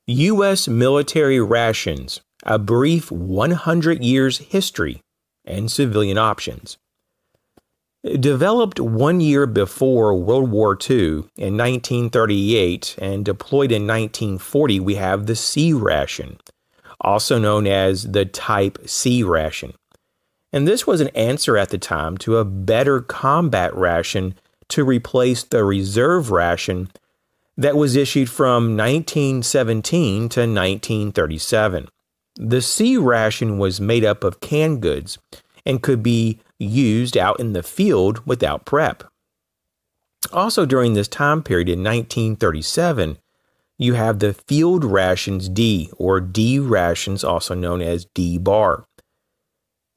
U.S. Military Rations, a brief 100 years history and civilian options. Developed 1 year before World War II in 1938 and deployed in 1940, we have the C ration, also known as the Type C ration. And this was an answer at the time to a better combat ration to replace the reserve ration that was issued from 1917 to 1937. The C ration was made up of canned goods and could be used out in the field without prep. Also during this time period in 1937, you have the Field Rations D, or D rations, also known as D bar.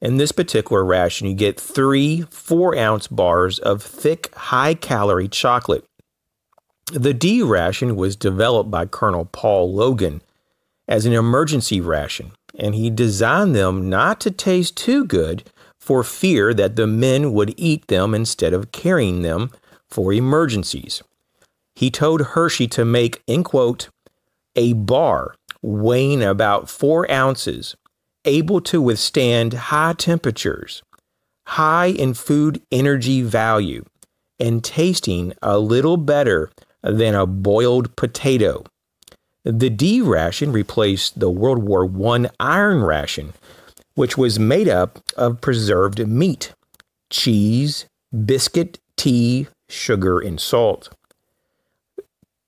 In this particular ration, you get 3 4-ounce bars of thick, high-calorie chocolate. The D ration was developed by Colonel Paul Logan as an emergency ration, and he designed them not to taste too good for fear that the men would eat them instead of carrying them for emergencies. He told Hershey to make, in quote, a bar weighing about 4 ounces, able to withstand high temperatures, high in food energy value, and tasting a little better than a boiled potato. The D ration replaced the World War I iron ration, which was made up of preserved meat, cheese, biscuit, tea, sugar, and salt.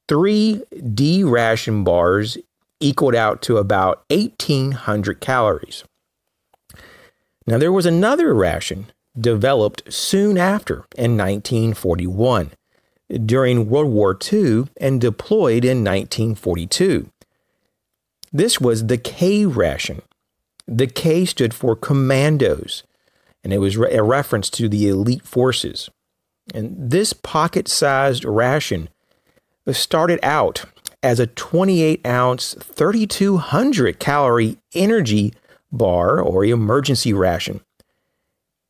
3 D ration bars equaled out to about 1,800 calories. Now, there was another ration developed soon after in 1941 during World War II and deployed in 1942. This was the K ration. The K stood for commandos, and it was a reference to the elite forces. And this pocket-sized ration started out as a 28-ounce, 3,200-calorie energy bar or emergency ration.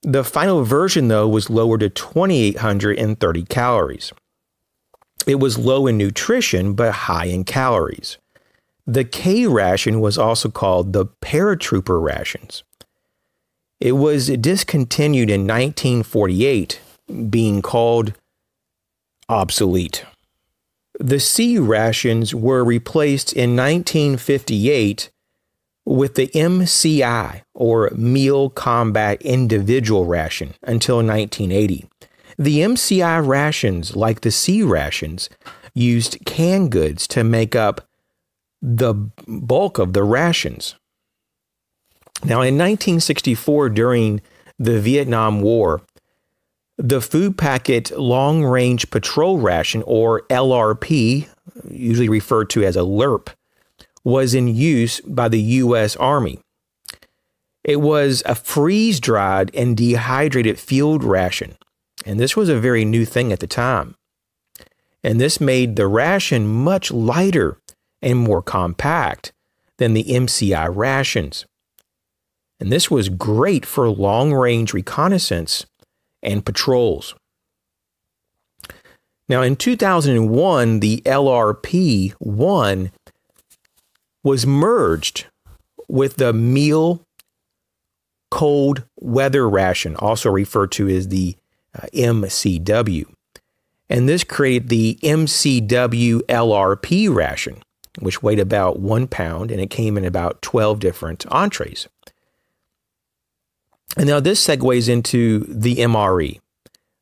The final version, though, was lowered to 2,830 calories. It was low in nutrition, but high in calories. The K ration was also called the paratrooper rations. It was discontinued in 1948, being called obsolete. The C rations were replaced in 1958 with the MCI, or Meal Combat Individual Ration, until 1980. The MCI rations, like the C rations, used canned goods to make up the bulk of the rations. Now, in 1964, during the Vietnam War, the Food Packet Long Range Patrol Ration, or LRP, usually referred to as a LRP, was in use by the U.S. Army. It was a freeze-dried and dehydrated field ration, and this was a very new thing at the time. And this made the ration much lighter and more compact than the MCI rations. And this was great for long-range reconnaissance and patrols. Now, in 2001, the LRP-1 was merged with the Meal Cold Weather Ration, also referred to as the MCW. And this created the MCW LRP ration, which weighed about 1 pound, and it came in about 12 different entrees. And now this segues into the MRE,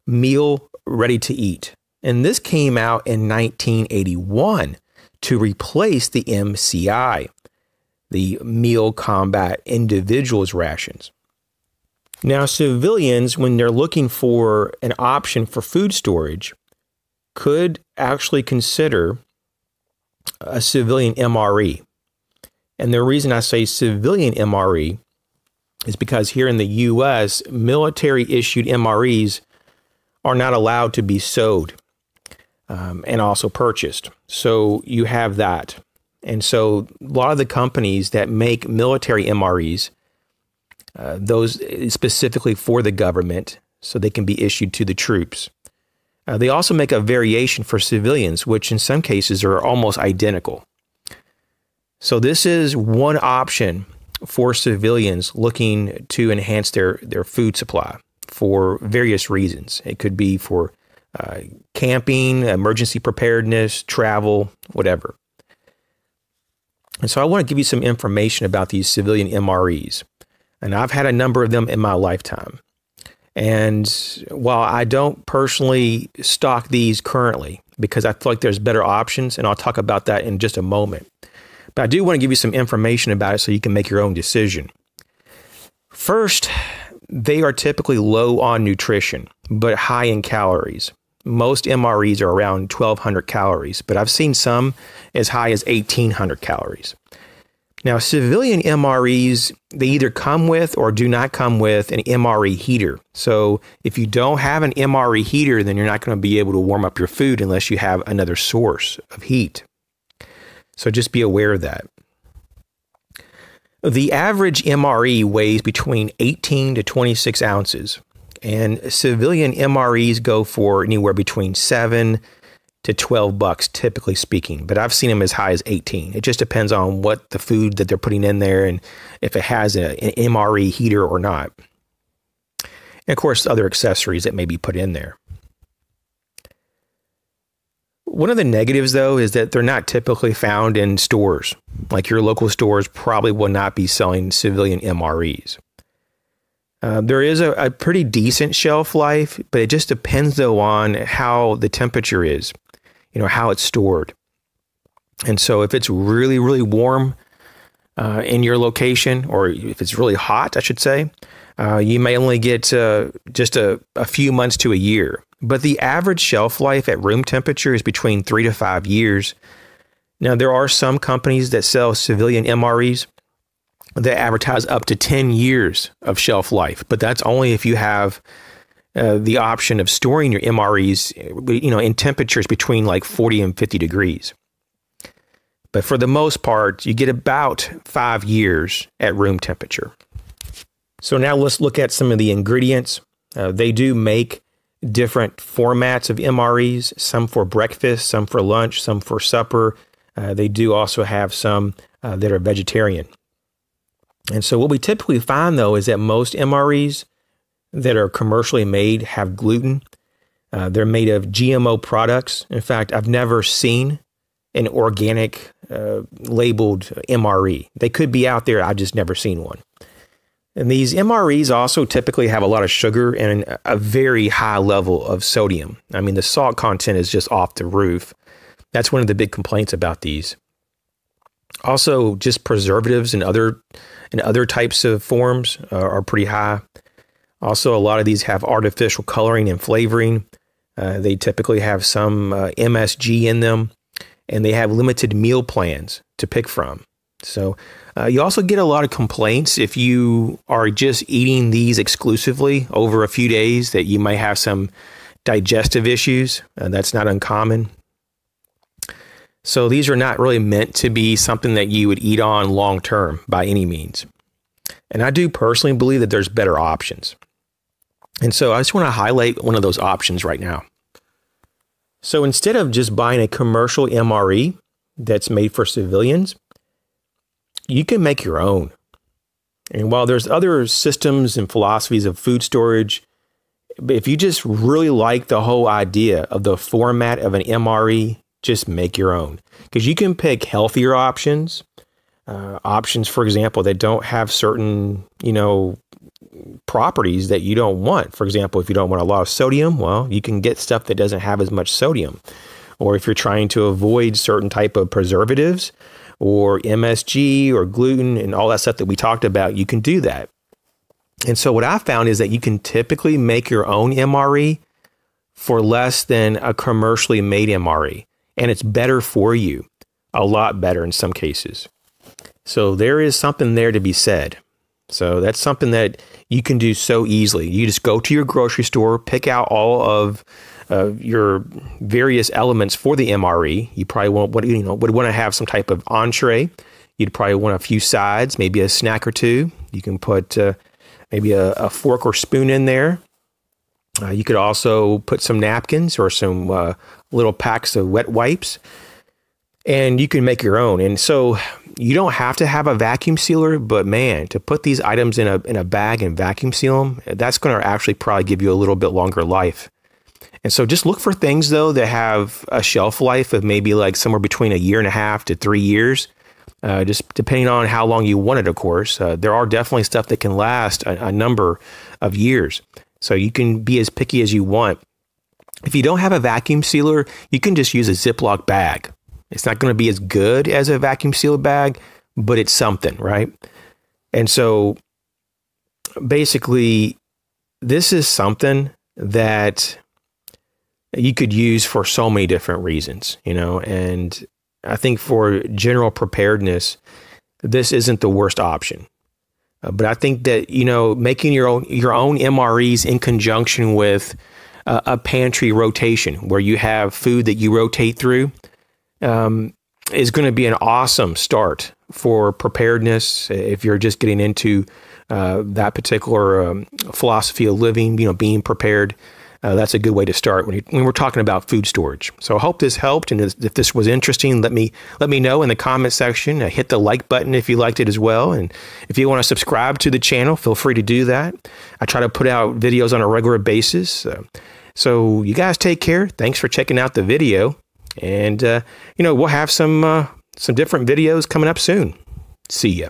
Meal Ready to Eat. And this came out in 1981 to replace the MCI, the Meal Combat Individuals Rations. Now, civilians, when they're looking for an option for food storage, could actually consider a civilian MRE. And the reason I say civilian MRE is because here in the U.S., military-issued MREs are not allowed to be sold and also purchased. So you have that. And so a lot of the companies that make military MREs, those specifically for the government, so they can be issued to the troops. They also make a variation for civilians, which in some cases are almost identical. So this is one option for civilians looking to enhance their food supply for various reasons. It could be for camping, emergency preparedness, travel, whatever. And so I want to give you some information about these civilian MREs. And I've had a number of them in my lifetime. And while I don't personally stock these currently, because I feel like there's better options, and I'll talk about that in just a moment, but I do want to give you some information about it so you can make your own decision. First, they are typically low on nutrition, but high in calories. Most MREs are around 1,200 calories, but I've seen some as high as 1,800 calories. Now, civilian MREs, they either come with or do not come with an MRE heater. So if you don't have an MRE heater, then you're not going to be able to warm up your food unless you have another source of heat. So just be aware of that. The average MRE weighs between 18 to 26 ounces, and civilian MREs go for anywhere between $7 to $12, typically speaking, but I've seen them as high as 18. It just depends on what the food that they're putting in there and if it has an MRE heater or not. And of course, other accessories that may be put in there. One of the negatives, though, is that they're not typically found in stores. Like your local stores probably will not be selling civilian MREs. There is a pretty decent shelf life, but it just depends, though, on how the temperature is, how it's stored. And so if it's really, really warm in your location, or if it's really hot, I should say, you may only get just a few months to a year. But the average shelf life at room temperature is between 3 to 5 years. Now, there are some companies that sell civilian MREs that advertise up to 10 years of shelf life, but that's only if you have the option of storing your MREs, in temperatures between like 40 and 50 degrees. But for the most part, you get about 5 years at room temperature. So now let's look at some of the ingredients. They do make different formats of MREs, some for breakfast, some for lunch, some for supper. They do also have some that are vegetarian. And so what we typically find, though, is that most MREs that are commercially made have gluten. They're made of GMO products. In fact, I've never seen an organic labeled MRE. They could be out there. I've just never seen one. And these MREs also typically have a lot of sugar and a very high level of sodium. I mean, the salt content is just off the roof. That's one of the big complaints about these. Also, just preservatives and other types of forms are pretty high. Also, a lot of these have artificial coloring and flavoring. They typically have some MSG in them, and they have limited meal plans to pick from. So you also get a lot of complaints if you are just eating these exclusively over a few days that you might have some digestive issues. That's not uncommon. So these are not really meant to be something that you would eat on long term by any means. And I do personally believe that there's better options. And so I just want to highlight one of those options right now. So instead of just buying a commercial MRE that's made for civilians, you can make your own. And while there's other systems and philosophies of food storage, if you just really like the whole idea of the format of an MRE, just make your own. Because you can pick healthier options, for example, that don't have certain, properties that you don't want. For example, if you don't want a lot of sodium, well, you can get stuff that doesn't have as much sodium. Or if you're trying to avoid certain type of preservatives, or MSG or gluten and all that stuff that we talked about, you can do that. And so what I found is that you can typically make your own MRE for less than a commercially made MRE. And it's better for you, a lot better in some cases. So there is something there to be said. So that's something that you can do so easily. You just go to your grocery store, pick out all of your various elements for the MRE. You probably would want to have some type of entree. You'd probably want a few sides, maybe a snack or two. You can put maybe a fork or spoon in there. You could also put some napkins or some little packs of wet wipes. and you can make your own. And so you don't have to have a vacuum sealer, but man, to put these items in a bag and vacuum seal them, that's going to actually probably give you a little bit longer life. And so just look for things, though, that have a shelf life of maybe like somewhere between 1.5 to 3 years, just depending on how long you want it, of course. There are definitely stuff that can last a number of years. So you can be as picky as you want. If you don't have a vacuum sealer, you can just use a Ziploc bag. It's not going to be as good as a vacuum sealed bag, but it's something, right? And so basically, this is something that you could use for so many different reasons, and I think for general preparedness, this isn't the worst option. But I think that, making your own MREs in conjunction with a pantry rotation where you have food that you rotate through is going to be an awesome start for preparedness if you're just getting into that particular philosophy of living, being prepared. That's a good way to start when we're talking about food storage. So I hope this helped, and if this was interesting, let me know in the comment section. Hit the like button if you liked it as well, and if you want to subscribe to the channel, feel free to do that. I try to put out videos on a regular basis. So you guys take care. Thanks for checking out the video, and we'll have some different videos coming up soon. See ya.